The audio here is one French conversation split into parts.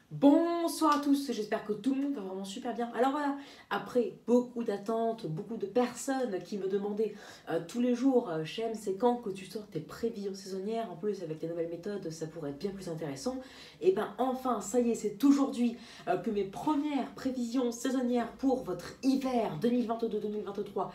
Bonsoir à tous, j'espère que tout le monde va vraiment super bien. Alors voilà, après beaucoup d'attentes, beaucoup de personnes qui me demandaient tous les jours, Chem, c'est quand que tu sors tes prévisions saisonnières? En plus, avec tes nouvelles méthodes, ça pourrait être bien plus intéressant. Et ben enfin, ça y est, c'est aujourd'hui que mes premières prévisions saisonnières pour votre hiver 2022-2023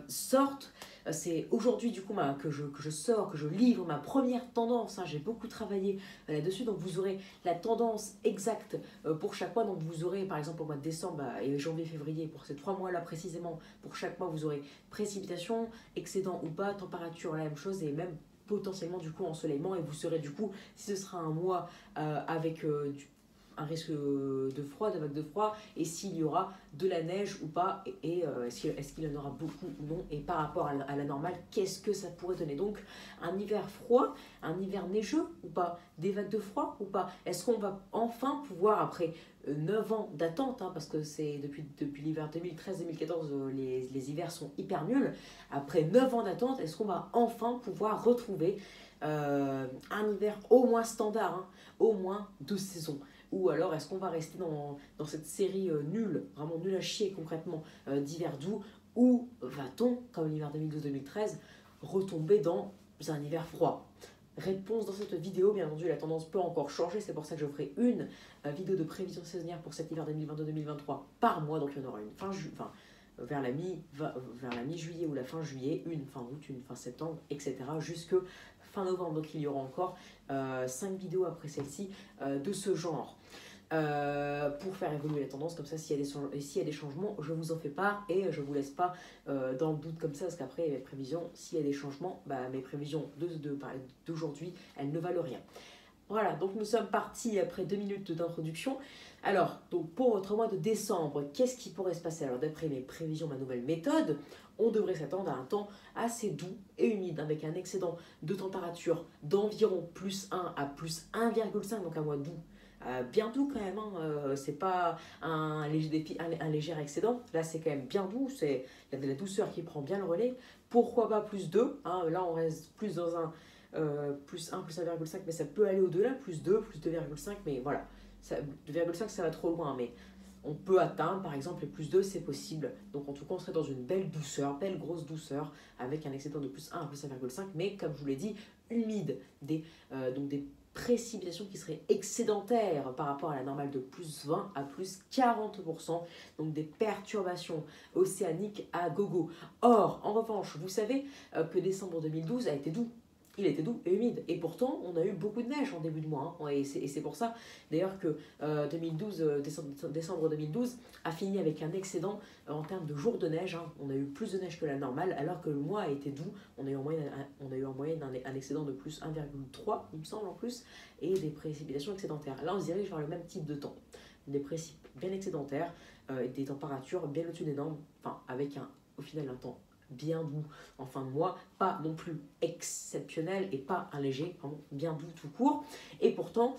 sortent. C'est aujourd'hui du coup que je sors, que je livre ma première tendance, hein. J'ai beaucoup travaillé là-dessus, donc vous aurez la tendance exacte pour chaque mois. Donc vous aurez par exemple au mois de décembre et janvier-février, pour ces 3 mois-là précisément, pour chaque mois vous aurez précipitation, excédent ou pas, température la même chose et même potentiellement du coup ensoleillement. Et vous serez du coup, si ce sera un mois avec un risque de froid, de vague de froid, et s'il y aura de la neige ou pas, est-ce qu'il y en aura beaucoup ou non, et par rapport à la normale, qu'est-ce que ça pourrait donner. Donc un hiver froid, un hiver neigeux ou pas, des vagues de froid ou pas, est-ce qu'on va enfin pouvoir, après 9 ans d'attente, hein, parce que c'est depuis l'hiver 2013-2014, les hivers sont hyper nuls, après 9 ans d'attente, est-ce qu'on va enfin pouvoir retrouver un hiver au moins standard, hein, au moins 12 saisons? Ou alors est-ce qu'on va rester dans cette série nulle, vraiment nulle à chier concrètement, d'hiver doux, ou va-t-on, comme l'hiver 2012-2013, retomber dans un hiver froid? Réponse dans cette vidéo, bien entendu la tendance peut encore changer, c'est pour ça que je ferai une vidéo de prévision saisonnière pour cet hiver 2022-2023 par mois, donc il y en aura une vers la mi-juillet ou la fin juillet, une fin août, une fin septembre, etc. jusque fin novembre. Donc il y aura encore 5 vidéos après celle-ci de ce genre. Pour faire évoluer la tendance, comme ça s'il y a des changements, je vous en fais part et je vous laisse pas dans le doute comme ça, parce qu'après mes prévisions, s'il y a des changements, mes prévisions d'aujourd'hui, elles ne valent rien. Voilà, donc nous sommes partis après 2 minutes d'introduction. Alors, donc pour votre mois de décembre, qu'est-ce qui pourrait se passer? Alors d'après mes prévisions, ma nouvelle méthode, on devrait s'attendre à un temps assez doux et humide, avec un excédent de température d'environ +1 à +1,5, donc un mois doux. Bien doux quand même, hein. C'est pas un léger excédent, là c'est quand même bien doux, c'est la douceur qui prend bien le relais. Pourquoi pas +2, hein, là on reste plus dans un +1, +1,5, mais ça peut aller au-delà, +2, +2,5, mais voilà, 2,5 ça va trop loin, mais on peut atteindre par exemple les +2, c'est possible. Donc en tout cas on serait dans une belle douceur, belle grosse douceur, avec un excédent de +1 à +1,5, mais comme je vous l'ai dit, humide, donc des précipitations qui seraient excédentaires par rapport à la normale de +20 à +40%, donc des perturbations océaniques à gogo. Or, en revanche, vous savez que décembre 2012 a été doux. Il était doux et humide. Et pourtant, on a eu beaucoup de neige en début de mois, hein. Et c'est pour ça, d'ailleurs, que 2012, décembre 2012 a fini avec un excédent en termes de jours de neige, hein. On a eu plus de neige que la normale, alors que le mois a été doux. On a eu en moyenne un excédent de +1,3, il me semble, en plus, et des précipitations excédentaires. Là, on se dirige vers le même type de temps. Des précipitations bien excédentaires, et des températures bien au-dessus des normes, enfin, avec au final un temps bien doux en fin de mois, pas non plus exceptionnel et pas un léger, vraiment bien doux tout court. Et pourtant,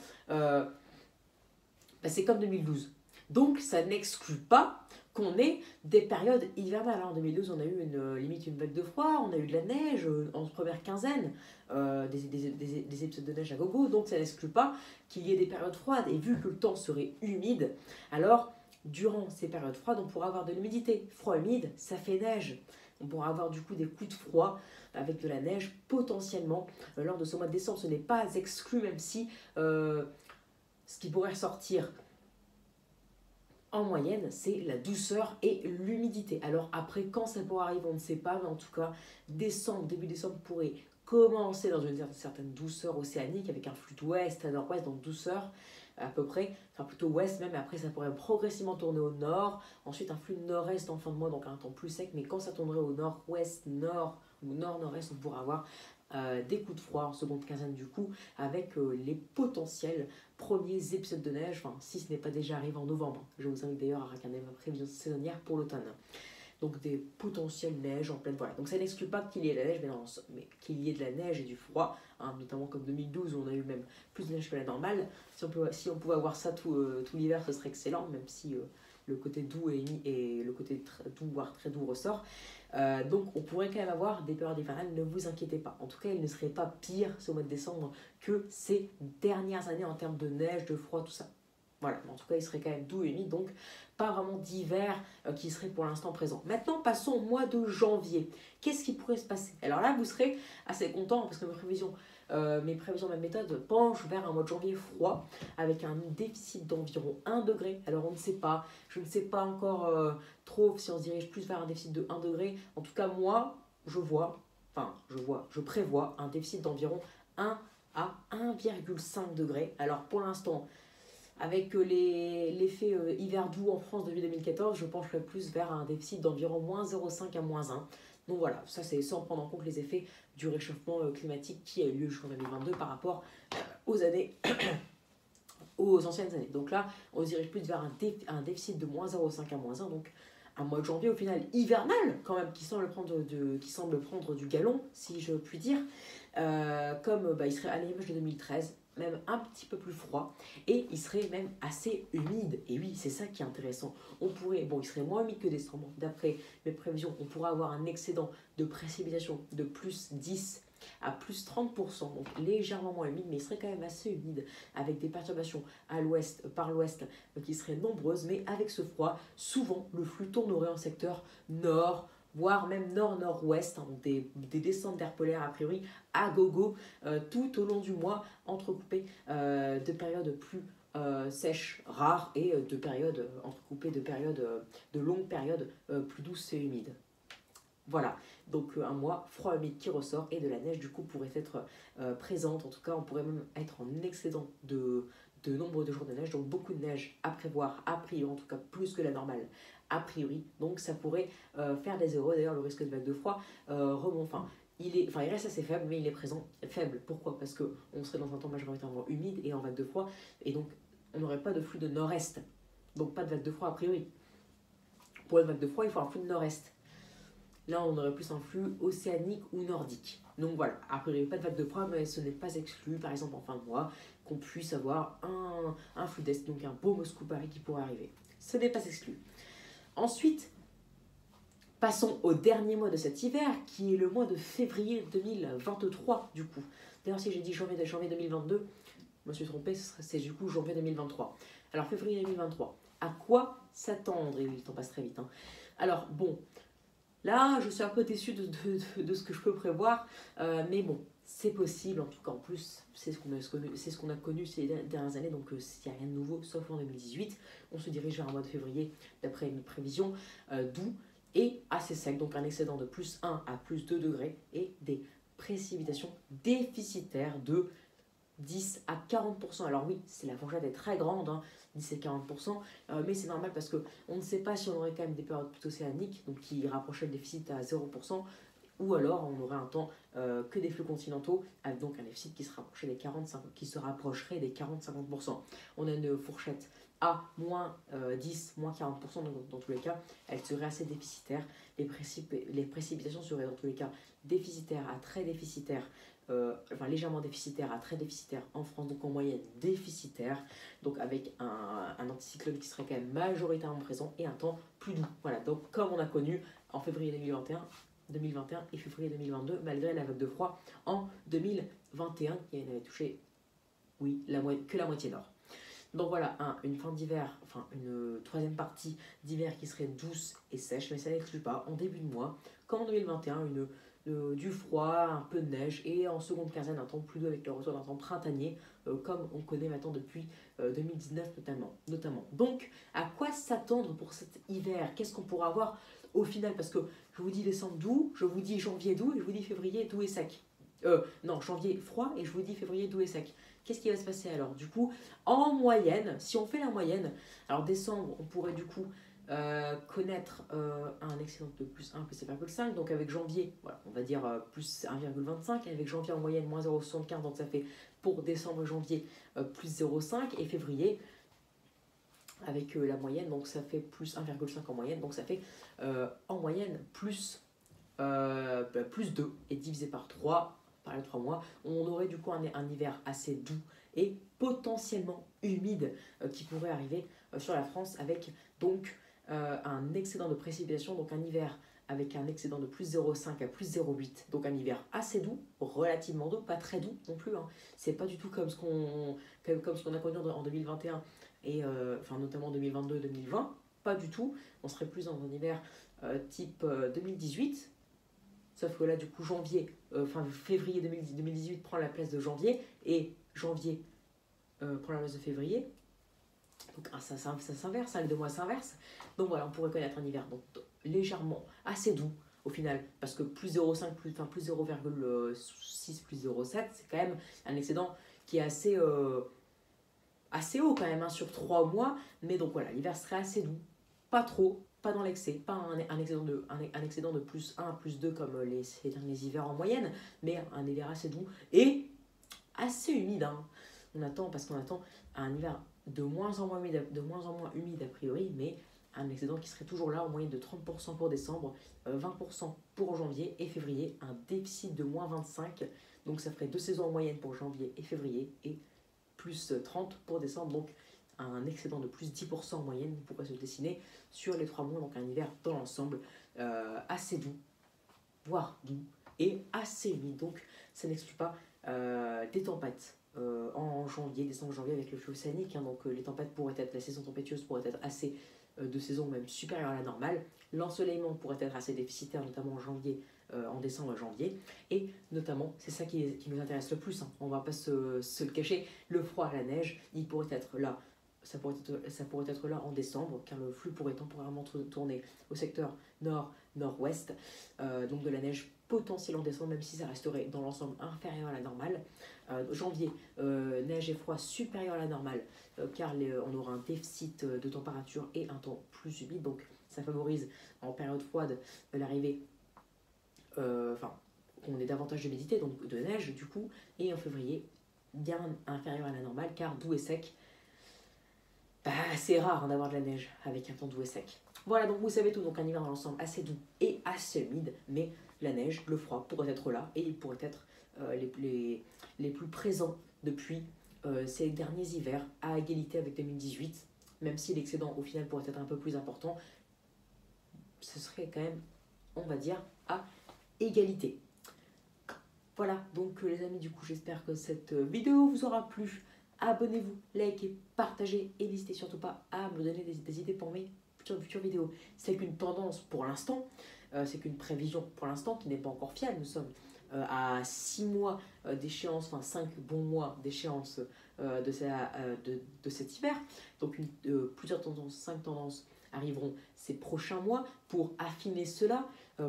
c'est comme 2012. Donc ça n'exclut pas qu'on ait des périodes hivernales. En 2012, on a eu limite une vague de froid, on a eu de la neige en première quinzaine, des épisodes de neige à gogo, donc ça n'exclut pas qu'il y ait des périodes froides. Et vu que le temps serait humide, alors durant ces périodes froides, on pourra avoir de l'humidité. Froid humide, ça fait neige. On pourra avoir du coup des coups de froid avec de la neige potentiellement lors de ce mois de décembre. Ce n'est pas exclu, même si ce qui pourrait ressortir en moyenne, c'est la douceur et l'humidité. Alors après, quand ça pourra arriver, on ne sait pas, mais en tout cas, début décembre pourrait commencer dans une certaine douceur océanique, avec un flux d'ouest à nord-ouest, donc douceur à peu près, enfin plutôt ouest même, et après ça pourrait progressivement tourner au nord, ensuite un flux nord-est en fin de mois, donc un temps plus sec, mais quand ça tournerait au nord-ouest, nord ou nord-nord-est, on pourra avoir des coups de froid en seconde quinzaine du coup, avec les potentiels premiers épisodes de neige, enfin si ce n'est pas déjà arrivé en novembre. Je vous invite d'ailleurs à regarder ma prévision saisonnière pour l'automne. Donc des potentielles neiges en pleine, voilà. Donc ça n'exclut pas qu'il y ait de la neige, mais qu'il y ait de la neige et du froid, hein, notamment comme 2012 où on a eu même plus de neige que la normale. Si on pouvait avoir ça tout l'hiver, ce serait excellent, même si le côté doux et le côté doux, voire très doux ressort. Donc on pourrait quand même avoir des périodes hivernales, ne vous inquiétez pas. En tout cas, il ne serait pas pire ce mois de décembre que ces dernières années en termes de neige, de froid, tout ça. Voilà, en tout cas, il serait quand même doux et humide, donc pas vraiment d'hiver qui serait pour l'instant présent. Maintenant, passons au mois de janvier. Qu'est-ce qui pourrait se passer? Alors là, vous serez assez content parce que mes prévisions, ma méthode penchent vers un mois de janvier froid avec un déficit d'environ 1 degré. Alors on ne sait pas, je ne sais pas encore trop si on se dirige plus vers un déficit de 1 degré. En tout cas, moi, je prévois un déficit d'environ 1 à 1,5 degré. Alors pour l'instant, avec l'effet hiver doux en France depuis 2014, je pencherai plus vers un déficit d'environ moins 0,5 à moins 1. Donc voilà, ça c'est sans prendre en compte les effets du réchauffement climatique qui a eu lieu jusqu'en 2022 par rapport aux années, aux anciennes années. Donc là, on se dirige plus vers un déficit de moins 0,5 à moins 1, donc un mois de janvier au final hivernal quand même, qui semble prendre du galon, si je puis dire, comme il serait à l'image de 2013, même un petit peu plus froid, et il serait même assez humide. Et oui, c'est ça qui est intéressant. Il serait moins humide que décembre. D'après mes prévisions, on pourra avoir un excédent de précipitation de plus 10 à plus 30%, donc légèrement moins humide, mais il serait quand même assez humide, avec des perturbations par l'ouest qui seraient nombreuses, mais avec ce froid, souvent le flux tournerait en secteur nord, voire même nord-nord-ouest, donc des descentes d'air polaire a priori à gogo tout au long du mois, entrecoupées de périodes plus sèches, rares, et entrecoupées de longues périodes plus douces et humides. Voilà, donc un mois froid humide qui ressort, et de la neige du coup pourrait être présente. En tout cas, on pourrait même être en excédent de nombre de jours de neige, donc beaucoup de neige à prévoir, a priori, en tout cas plus que la normale a priori. Donc ça pourrait faire des zéros. D'ailleurs, le risque de vague de froid remonte. Il reste assez faible, mais il est présent. Faible, pourquoi? Parce qu'on serait dans un temps majoritairement humide et en vague de froid, et donc on n'aurait pas de flux de nord-est, donc pas de vague de froid a priori. Pour une vague de froid, il faut un flux de nord-est. Là, on aurait plus un flux océanique ou nordique. Donc voilà, a priori, pas de vague de froid, mais ce n'est pas exclu, par exemple en fin de mois, qu'on puisse avoir un flux d'est, donc un beau Moscou-Paris qui pourrait arriver. Ce n'est pas exclu. Ensuite, passons au dernier mois de cet hiver, qui est le mois de février 2023, du coup. D'ailleurs, si j'ai dit janvier 2022, je me suis trompée, c'est du coup janvier 2023. Alors, février 2023, à quoi s'attendre? Et le temps passe très vite. Alors, bon, là, je suis un peu déçue de ce que je peux prévoir, mais bon, c'est possible. En tout cas, en plus, c'est ce qu'on a connu ces dernières années, donc il n'y a rien de nouveau, sauf en 2018. On se dirige vers un mois de février, d'après mes prévisions, doux et assez sec, donc un excédent de plus 1 à plus 2 degrés, et des précipitations déficitaires de 10 à 40%. Alors oui, la fourchette est très grande, 10 et 40%, mais c'est normal parce qu'on ne sait pas si on aurait quand même des périodes plutôt océaniques, donc qui rapprocheraient le déficit à 0%, ou alors on aurait un temps que des flux continentaux, avec donc un déficit qui se rapprocherait des 40-50%. On a une fourchette à moins 10, moins 40%, donc dans tous les cas, elle serait assez déficitaire. Les précipitations seraient dans tous les cas déficitaires à très déficitaires, légèrement déficitaire à très déficitaire en France, donc en moyenne déficitaire, donc avec un anticyclone qui serait quand même majoritairement présent et un temps plus doux. Voilà, donc comme on a connu en février 2021 et février 2022, malgré la vague de froid en 2021 qui n'avait touché, que la moitié nord. Donc voilà, une fin d'hiver, une troisième partie d'hiver qui serait douce et sèche, mais ça n'exclut pas en début de mois, comme en 2021, du froid, un peu de neige, et en seconde quinzaine un temps plus doux avec le retour d'un temps printanier, comme on connaît maintenant depuis 2019 notamment. Donc, à quoi s'attendre pour cet hiver? Qu'est-ce qu'on pourra avoir au final? Parce que je vous dis décembre doux, je vous dis janvier doux, et je vous dis février doux et sec. Janvier froid, et je vous dis février doux et sec. Qu'est-ce qui va se passer alors? Du coup, en moyenne, si on fait la moyenne, alors décembre, on pourrait du coup connaître un excédent de plus 1 plus 1,5, donc avec janvier, voilà, on va dire plus 1,25, avec janvier en moyenne moins 0,75, donc ça fait pour décembre et janvier plus 0,5, et février avec la moyenne, donc ça fait plus 1,5 en moyenne, donc ça fait en moyenne plus 2, et divisé par 3, par les 3 mois, on aurait du coup un hiver assez doux et potentiellement humide qui pourrait arriver sur la France avec donc un excédent de précipitation, donc un hiver avec un excédent de plus 0,5 à plus 0,8, donc un hiver assez doux, relativement doux, pas très doux non plus, hein. C'est pas du tout comme ce qu'on a connu en 2021 et enfin notamment 2022-2020, pas du tout. On serait plus dans un hiver type 2018, sauf que là du coup février 2018 prend la place de janvier et janvier prend la place de février. Donc ça s'inverse, les 2 mois s'inversent. Donc voilà, on pourrait connaître un hiver donc, légèrement assez doux au final, parce que plus 0,5, plus 0,6, plus 0,7, c'est quand même un excédent qui est assez haut quand même, hein, sur 3 mois. Mais donc voilà, l'hiver serait assez doux, pas trop, pas dans l'excès, pas un excédent de plus 1, plus 2 comme ces derniers hivers en moyenne, mais un hiver assez doux et assez humide, hein. Parce qu'on attend un hiver de moins en moins humide a priori, mais un excédent qui serait toujours là en moyenne de 30% pour décembre, 20% pour janvier et février, un déficit de moins 25, donc ça ferait 2 saisons en moyenne pour janvier et février et plus 30 pour décembre, donc un excédent de plus 10% en moyenne pourrait se dessiner sur les 3 mois, donc un hiver dans l'ensemble assez doux, voire doux et assez humide, donc ça n'exclut pas des tempêtes en décembre-janvier avec le flux océanique, hein, donc la saison tempétueuse pourrait être assez de saison même supérieure à la normale, l'ensoleillement pourrait être assez déficitaire notamment en décembre et janvier, et notamment, c'est ça qui nous intéresse le plus, hein, on ne va pas se le cacher, le froid, la neige, il pourrait être là, ça pourrait être là en décembre, car le flux pourrait temporairement tourner au secteur nord-nord-ouest, donc de la neige potentielle en décembre, même si ça resterait dans l'ensemble inférieur à la normale. Janvier, neige et froid supérieur à la normale, car on aura un déficit de température et un temps plus humide, donc ça favorise en période froide l'arrivée, on est davantage d'humidité, donc de neige du coup, et en février, bien inférieur à la normale, car doux et sec. C'est rare d'avoir de la neige avec un temps doux et sec. Voilà, donc vous savez tout, donc un hiver dans l'ensemble assez doux et assez humide, mais la neige, le froid pourraient être là, et ils pourraient être les plus présents depuis ces derniers hivers, à égalité avec 2018, même si l'excédent au final pourrait être un peu plus important, ce serait quand même, on va dire, à égalité. Voilà, donc les amis, du coup j'espère que cette vidéo vous aura plu. Abonnez-vous, likez, partagez et n'hésitez surtout pas à me donner des idées pour mes futures vidéos. C'est qu'une tendance pour l'instant, c'est qu'une prévision pour l'instant qui n'est pas encore fiable. Nous sommes à 6 mois d'échéance, enfin 5 bons mois d'échéance de cet hiver. Donc plusieurs tendances, 5 tendances arriveront ces prochains mois pour affiner cela,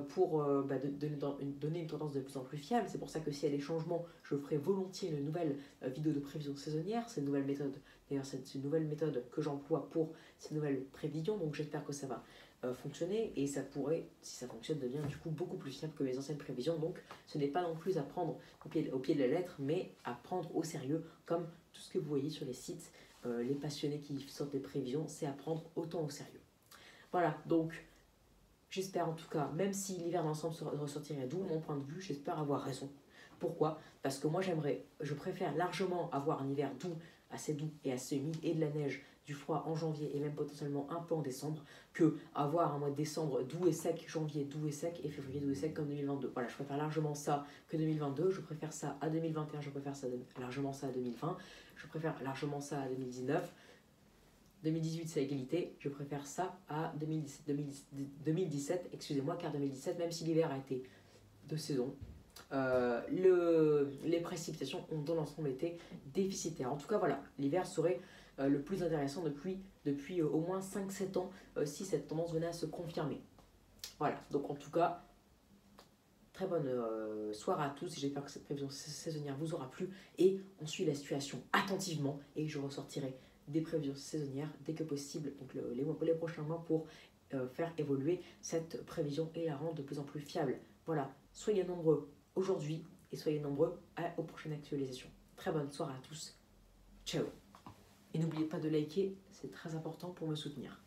pour donner une tendance de plus en plus fiable. C'est pour ça que s'il y a des changements, je ferai volontiers une nouvelle vidéo de prévision saisonnière. C'est une nouvelle méthode, d'ailleurs c'est une nouvelle méthode que j'emploie pour ces nouvelles prévisions, donc j'espère que ça va fonctionner, et ça pourrait, si ça fonctionne, devenir du coup beaucoup plus fiable que les anciennes prévisions. Donc ce n'est pas non plus à prendre au pied de la lettre, mais à prendre au sérieux, comme tout ce que vous voyez sur les sites, les passionnés qui sortent des prévisions, c'est à prendre autant au sérieux. Voilà, donc j'espère en tout cas, même si l'hiver d'ensemble ressortirait d'où mon point de vue, j'espère avoir raison. Pourquoi? Parce que moi je préfère largement avoir un hiver doux, assez doux et assez humide, et de la neige, du froid en janvier et même potentiellement un peu en décembre, que avoir un mois de décembre doux et sec, janvier doux et sec et février doux et sec comme 2022. Voilà, je préfère largement ça que 2022, je préfère ça à 2021, je préfère largement ça à 2020, je préfère largement ça à 2019. 2018 c'est égalité, je préfère ça à 2017, excusez-moi, car 2017, même si l'hiver a été de saison, les précipitations ont dans l'ensemble été déficitaires. En tout cas, voilà, l'hiver serait le plus intéressant depuis au moins 5-7 ans, si cette tendance venait à se confirmer. Voilà, donc en tout cas, très bonne soirée à tous, et j'espère que cette prévision saisonnière vous aura plu, et on suit la situation attentivement, et je ressortirai des prévisions saisonnières dès que possible, donc les prochains mois, pour faire évoluer cette prévision et la rendre de plus en plus fiable. Voilà, soyez nombreux aujourd'hui et soyez nombreux aux prochaines actualisations. Très bonne soirée à tous, ciao. Et n'oubliez pas de liker, c'est très important pour me soutenir.